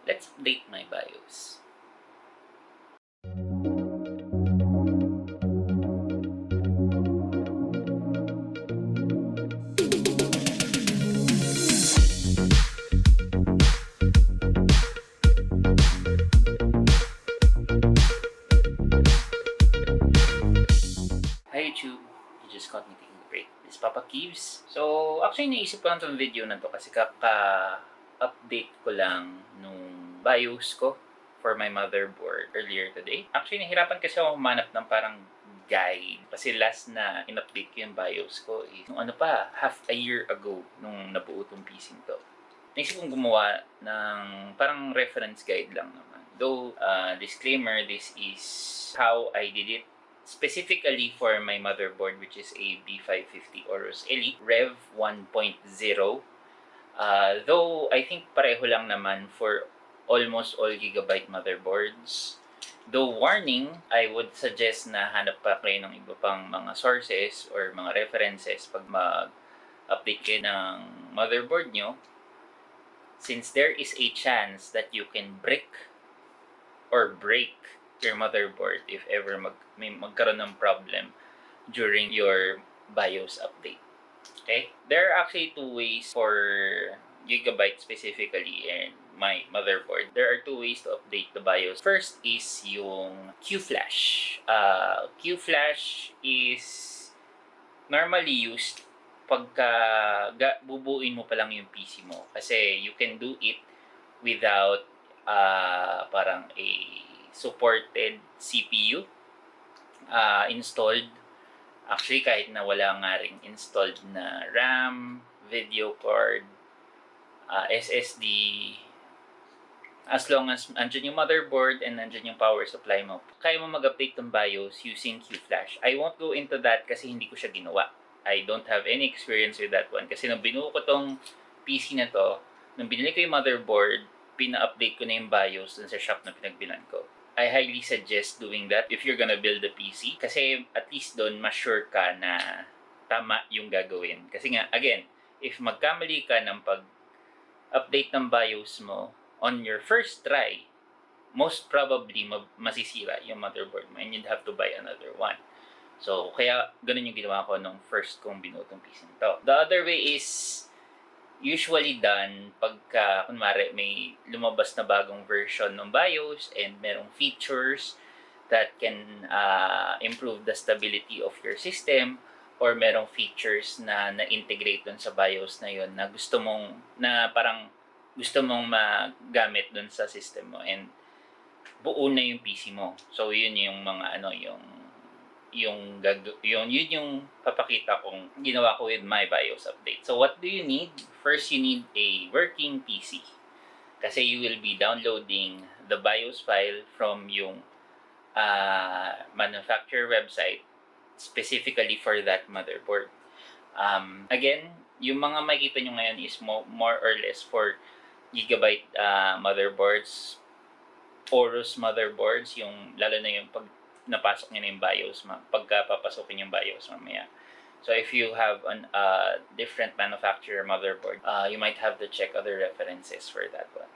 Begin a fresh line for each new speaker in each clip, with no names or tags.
let's update my BIOS. Hi YouTube! You just caught me taking a break. This is Papa Keeves. So, actually naisip ko lang itong video na to kasi kaka-update ko lang nung BIOS ko for my motherboard earlier today. Actually, nahirapan kasi ako humanap ng parang guide. Kasi last na in-update ko yung BIOS ko is nung half a year ago nung nabuo tong PC to. Naisip kong gumawa ng parang reference guide lang naman. Though, disclaimer, this is how I did it specifically for my motherboard, which is a B550 Aorus Elite Rev 1.0. Though I think pareho lang naman for almost all Gigabyte motherboards. Though warning, I would suggest na hanap pa kayo ng iba pang mga sources or mga references pag mag-update kayo ng motherboard nyo, since there is a chance that you can break your motherboard if ever may magkaroon ng problem during your BIOS update. Okay? There are actually two ways for Gigabyte specifically and my motherboard. There are two ways to update the BIOS. First is yung QFlash. QFlash is normally used pagka bubuuin mo pa lang yung PC mo. Kasi you can do it without parang a supported CPU installed. Actually, kahit na wala nga ring installed na RAM, video card, SSD, as long as andyan yung motherboard and andyan yung power supply mo, kaya mo mag-update ng BIOS using QFlash. I won't go into that kasi hindi ko siya ginawa. I don't have any experience with that one. Kasi nung binuo ko tong PC na to, nung binili ko yung motherboard, pina-update ko na yung BIOS dun sa shop na pinagbilan ko. I highly suggest doing that if you're gonna build a PC. Kasi at least doon, ma-sure ka na tama yung gagawin. Kasi nga, again, if magkamali ka ng pag-update ng BIOS mo on your first try, most probably masisira yung motherboard mo and you'd have to buy another one. So, kaya ganun yung ginawa ko nung first kong binuo tong PC nito. The other way is usually done pagka, kunwari, may lumabas na bagong version ng BIOS and merong features that can improve the stability of your system, or merong features na na-integrate dun sa BIOS na yun na gusto mong magamit dun sa system mo and buo na yung PC mo. So, yun yung mga yun yung papakita kong ginawa ko with my BIOS update. So what do you need? First, you need a working PC. Kasi you will be downloading the BIOS file from yung manufacturer website specifically for that motherboard. Again, yung mga makikita nyo ngayon is more or less for Gigabyte motherboards, Aorus motherboards, yung lalo na yung pag napasok niya na yung BIOS, pagka papasokin yung BIOS mamaya. So if you have a different manufacturer motherboard, you might have to check other references for that one.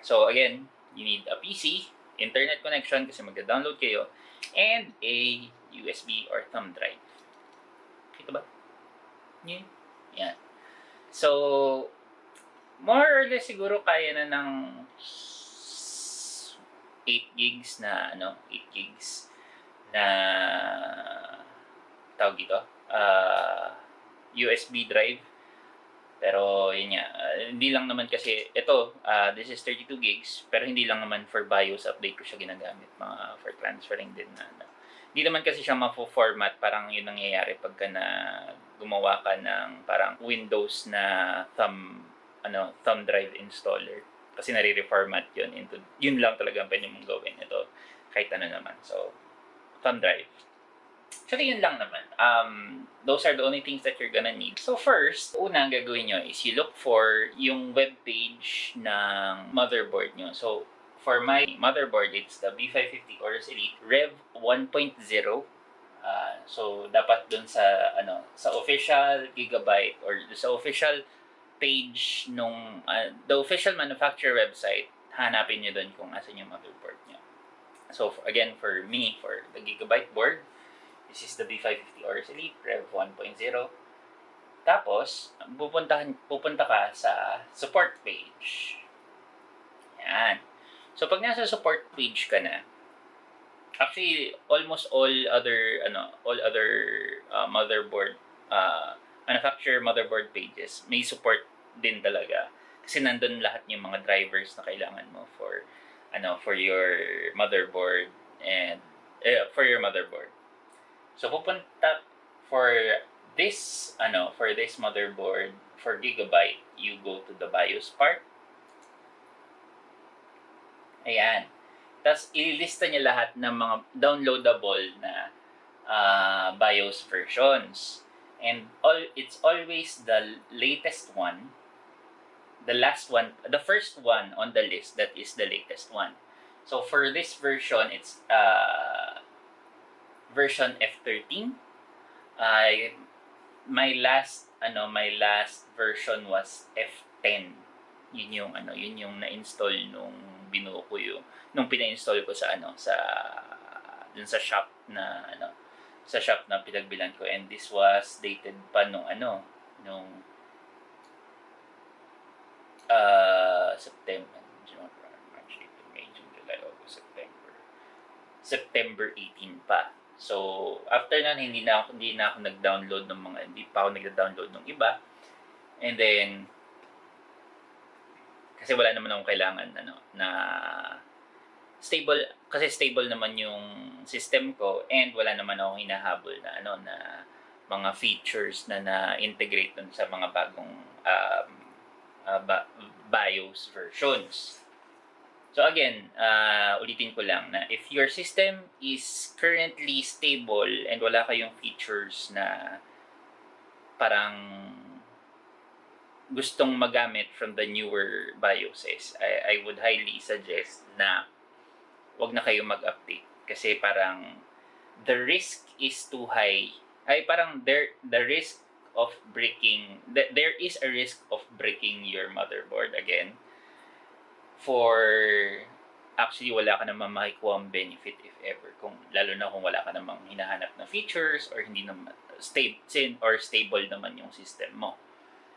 So again, you need a PC, internet connection kasi magda-download kayo, and a USB or thumb drive. Kita ba? Yan. So, more or less siguro kaya na ng 8 gigs na 8 gigs na tawag dito, USB drive. Pero yun nga, hindi lang naman kasi ito, this is 32 gigs, pero hindi lang naman for BIOS update ko siya ginagamit, mga for transferring din na hindi naman kasi siya mafo-format, parang yun nangyayari pagka na gumawa ka ng parang Windows na thumb drive installer. Kasi nare-reformat yun into, yun lang talaga ang pwede mong gawin. Ito, kahit ano naman. So, thumb drive. Actually, yun lang naman. Those are the only things that you're gonna need. So first, unang gagawin nyo is you look for yung web page ng motherboard nyo. So, for my motherboard, it's the B550 Aorus Elite Rev 1.0. So, dapat dun sa, sa official Gigabyte or sa official page nung the official manufacturer website hanapin nyo doon kung asan yung motherboard nyo. So, again, for me, for the Gigabyte board, this is the B550 Aorus Elite Rev 1.0. Tapos, pupunta ka sa support page. Yan. So, pag nasa support page ka na, actually, almost all other motherboard, manufacturer motherboard pages, may support din talaga. Kasi nandun lahat yung mga drivers na kailangan mo for your motherboard and for your motherboard. So pupunta for this motherboard for Gigabyte, you go to the BIOS part. Ayan. Tapos ililista niya lahat ng mga downloadable na BIOS versions. And it's always the latest one, the last one, the first one on the list that is the latest one. So for this version, it's version F13. My last version was F10. Yun yung na-install nung binuo ko nung pina-install ko dun sa shop na pinagbilan ko, and this was dated pa nung September, March, April, May, June, July, August, September 18 pa. So after nun, hindi na ako nag-download hindi pa ako nag-download ng iba. And then kasi wala naman akong kailangan na stable, kasi stable naman yung system ko, and wala naman akong hinahabol na na mga features na na-integrate dun sa mga bagong BIOS versions. So again, ulitin ko lang na if your system is currently stable and wala kayong features na parang gustong magamit from the newer BIOSes, I would highly suggest na wag na kayo mag-update, kasi parang the risk is too high. The risk of breaking, there is a risk of breaking your motherboard again, for actually wala ka namang makikuha ang benefit if ever, lalo na kung wala ka namang hinahanap na features, or hindi naman stable naman yung system mo.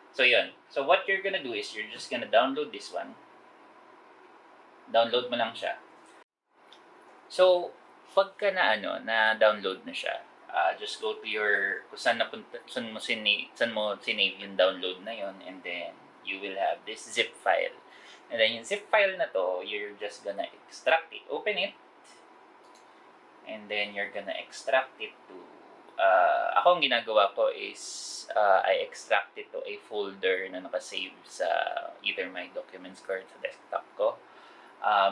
So yun. So what you're gonna do is you're just gonna download this one. Download mo lang siya. So pagka na download na siya, just go to your kung saan mo sinave yung download na yon, and then you will have this zip file. And then yung zip file na to, you're just gonna extract it. Open it. And then you're gonna extract it to ako ang ginagawa ko is I extract it to a folder na nakasave sa either my documents ko or sa desktop ko.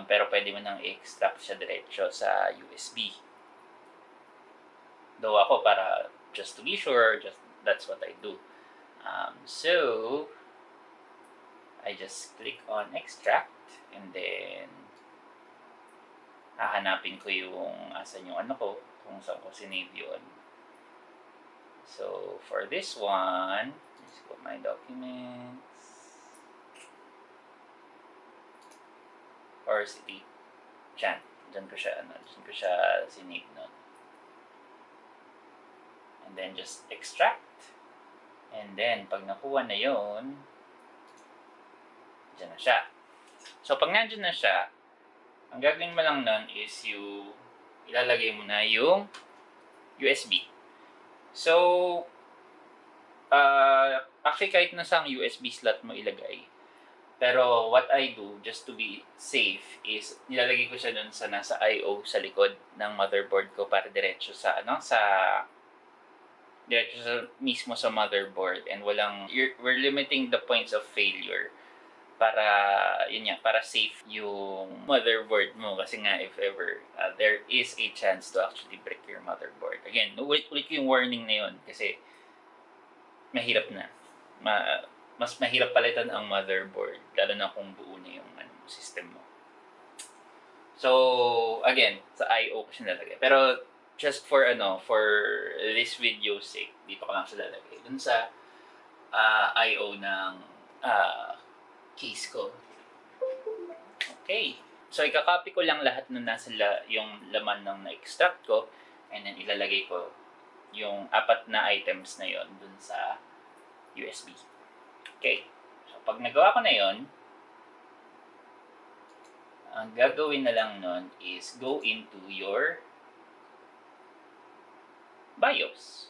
Pero pwede mo nang i-extract siya diretso sa USB. Though ako, para just to be sure, that's what I do. So I just click on extract, and then hahanapin ko yung asan yung kung saan ko sinave yun. So for this one, let's go my documents, or city, dyan ko siya sinave nun. And then just extract, and then pag nakuha na yon, dyan na siya. So pag nandyan na siya, ang gagawin mo lang nun is ilalagay mo na yung USB. So actually kahit nasang USB slot mo ilagay, pero what I do just to be safe is nilalagay ko siya dun sa nasa I/O sa likod ng motherboard ko, para diretso mismo sa motherboard, and we're limiting the points of failure para safe yung motherboard mo, kasi nga if ever there is a chance to actually break your motherboard. Again, ulit yung warning na yun, kasi mahirap na. Mas mahirap palitan ang motherboard, lalo na kung buo na yung system mo. So again, sa I/O ko siya nalagay, pero just for this video sake, dito ko lang siya lalagay dun sa I/O ng case ko. Okay. So, ikakopy ko lang lahat ng nasa yung laman ng na-extract ko, and then ilalagay ko yung 4 na items na yon dun sa USB. Okay. So, pag nagawa ko na yon, ang gagawin na lang nun is go into your BIOS.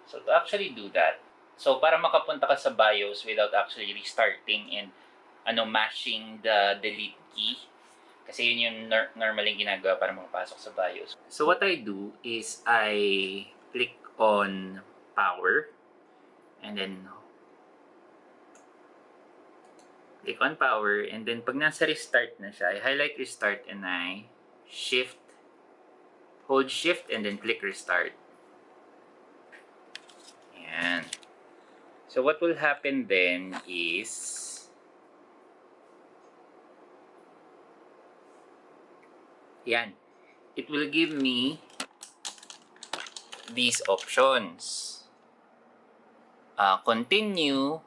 So, to actually do that, so para makapunta ka sa BIOS without actually restarting and mashing the delete key, kasi yun yung normally ginagawa para makapasok sa BIOS. So what I do is I click on power, and then click on power, and then pag nasa restart na siya, I highlight restart and I hold shift and then click restart. Ayan. So what will happen then is yan. It will give me these options. Continue,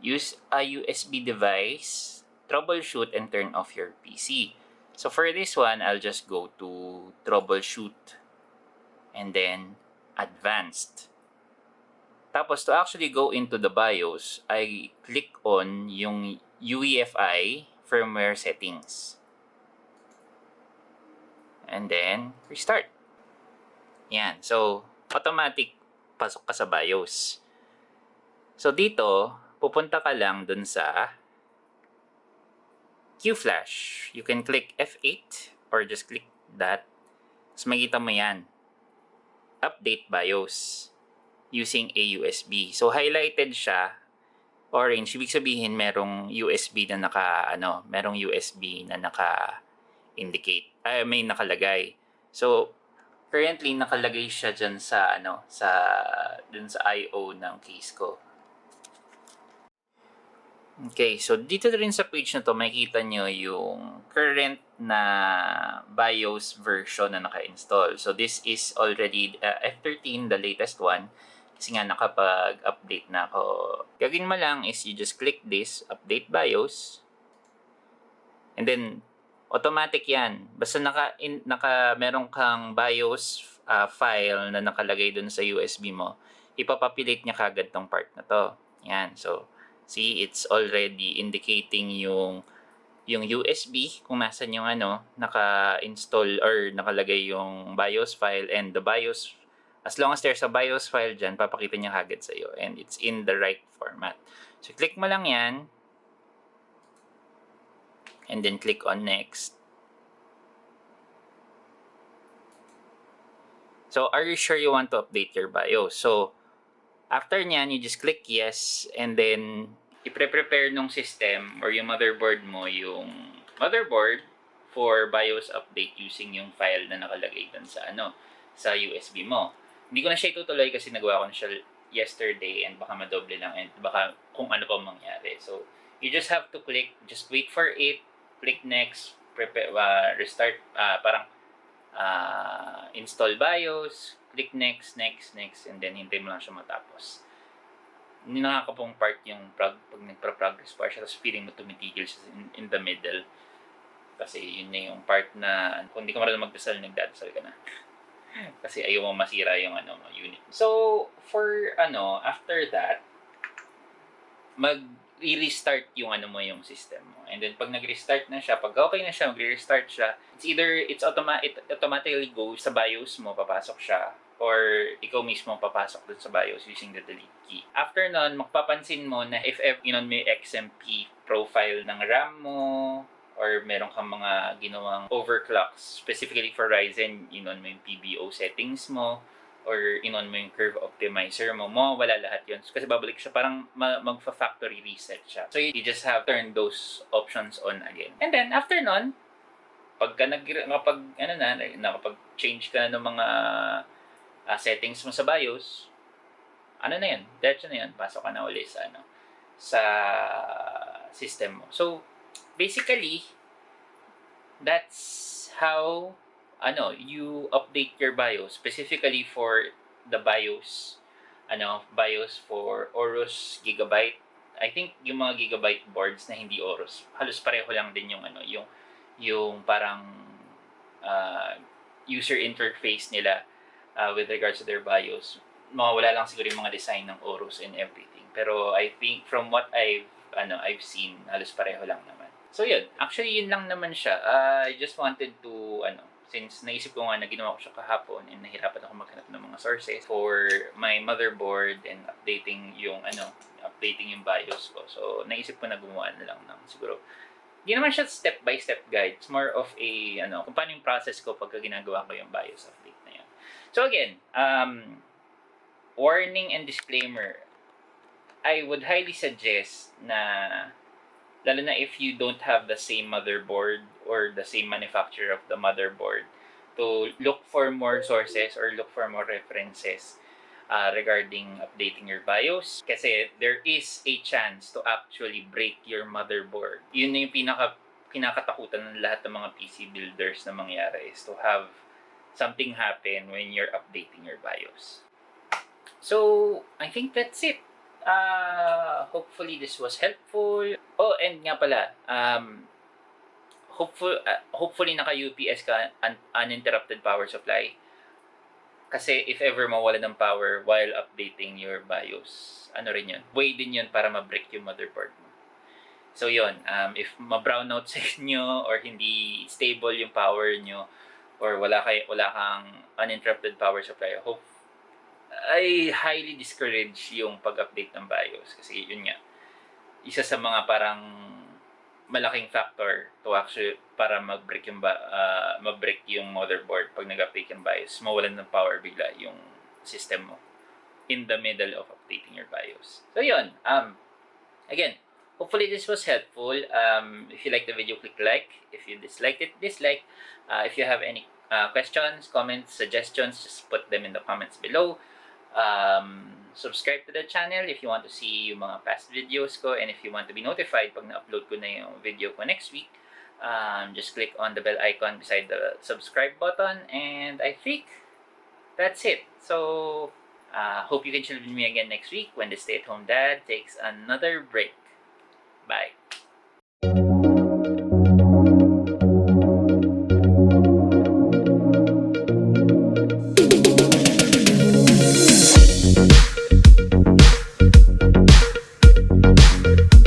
use a USB device, troubleshoot, and turn off your PC. So for this one, I'll just go to troubleshoot and then advanced. Tapos to actually go into the BIOS, I click on yung UEFI firmware settings. And then restart. Yan. So, automatic pasok ka sa BIOS. So, dito, pupunta ka lang dun sa Q-Flash. You can click F8 or just click that. Tapos makita mo yan. Update BIOS using a USB. So, highlighted siya. Orange. Ibig sabihin, merong USB na naka-indicate. May nakalagay. So, currently nakalagay siya dyan sa dun sa IO ng case ko. Okay, so dito rin sa page na to, makikita nyo yung current na BIOS version na naka-install. So this is already F13, the latest one, kasi nga nakapag-update na ako. Gagawin mo lang is you just click this, update BIOS, and then automatic yan. Basta meron kang BIOS file na nakalagay dun sa USB mo, ipapopulate niya kagad tong part na to. Yan. So, see, it's already indicating yung USB kung nasan yung naka-install or nakalagay yung BIOS file, and the BIOS, as long as there's a BIOS file dyan, papakita niya kagad sa'yo, and it's in the right format. So, click mo lang yan, and then click on next. So, are you sure you want to update your BIOS? So, after nyan, you just click yes, and then i-prepare nung system or yung motherboard mo yung motherboard for BIOS update using yung file na nakalagay dun sa USB mo. Hindi ko na siya itutuloy kasi nagawa ko na siya yesterday, and baka madoble lang, and baka kung ano pa mangyari. So, you just have to just wait for it, click next, restart, install BIOS, click next, and then hintay mo lang siya matapos. Hindi nakakapong part yung pag nagpa-progress pa siya, tapos feeling mo tumitigil siya in the middle. Kasi yun na yung part na kung hindi ka marunong magdasal, nagdadasal ka na. Kasi ayaw mo masira yung unit. So, for after that, mag-restart yung yung system mo. And then pag nag-restart na siya, pag okay na siya, mag-restart siya, it automatically goes sa BIOS mo, papasok siya, or ikaw mismo papasok dun sa BIOS using the delete key. After nun, mapapansin mo na if ever may XMP profile ng RAM mo, or meron kang mga ginawang overclocks, specifically for Ryzen, mo yung PBO settings mo, or mo yung curve optimizer mo, mawawala lahat yun. Kasi babalik siya, parang magfa-factory reset siya. So, you just have to turn those options on again. And then, after nun, nakapag-change ka na ng mga settings mo sa BIOS, na yun, diretso na yun, pasok ka na ulit sa system mo. So, basically, that's how you update your BIOS, specifically for the BIOS for Aorus Gigabyte I think yung mga Gigabyte boards na hindi Aorus, halos pareho lang din yung ano, yung parang uh, user interface nila with regards to their BIOS. Mawawala lang siguro yung mga design ng Aorus and everything. Pero I think from what I've seen, halos pareho lang naman. So yun, actually yun lang naman siya. I just wanted to since naisip ko nga na ginawa ko siya kahapon and nahirapan ako maghanap ng mga sources for my motherboard and updating yung BIOS ko. So naisip ko na gumawa na lang ng siguro hindi naman siya step-by-step guide. It's more of a, kung paano yung process ko pagka ginagawa ko yung BIOS update na yun. So again, warning and disclaimer, I would highly suggest na, lalo na if you don't have the same motherboard or the same manufacturer of the motherboard, to look for more sources or look for more references regarding updating your BIOS. Kasi there is a chance to actually break your motherboard. Yun na yung kinakatakutan ng lahat ng mga PC builders na mangyari, is to have something happen when you're updating your BIOS. So, I think that's it. Hopefully this was helpful. Oh, and nga pala, hopefully naka-UPS ka, uninterrupted power supply. Kasi if ever mawala ng power while updating your BIOS, rin yun, way din yun para ma-break yung motherboard mo. So yun, if ma-brownout sa inyo or hindi stable yung power nyo or wala kang uninterrupted power supply, I highly discourage yung pag-update ng BIOS. Kasi yun nga, isa sa mga parang malaking factor to actually para mag-break yung motherboard pag nag-update yung BIOS, mawalan ng power bigla yung system mo in the middle of updating your BIOS. So yun, again, hopefully this was helpful. If you like the video, click like. If you disliked it, dislike. If you have any questions, comments, suggestions, just put them in the comments below. Subscribe to the channel if you want to see yung mga past videos ko, and if you want to be notified pag na-upload ko na yung video ko next week, just click on the bell icon beside the subscribe button, and I think that's it. So hope you can chill with me again next week when the stay-at-home dad takes another break. Bye.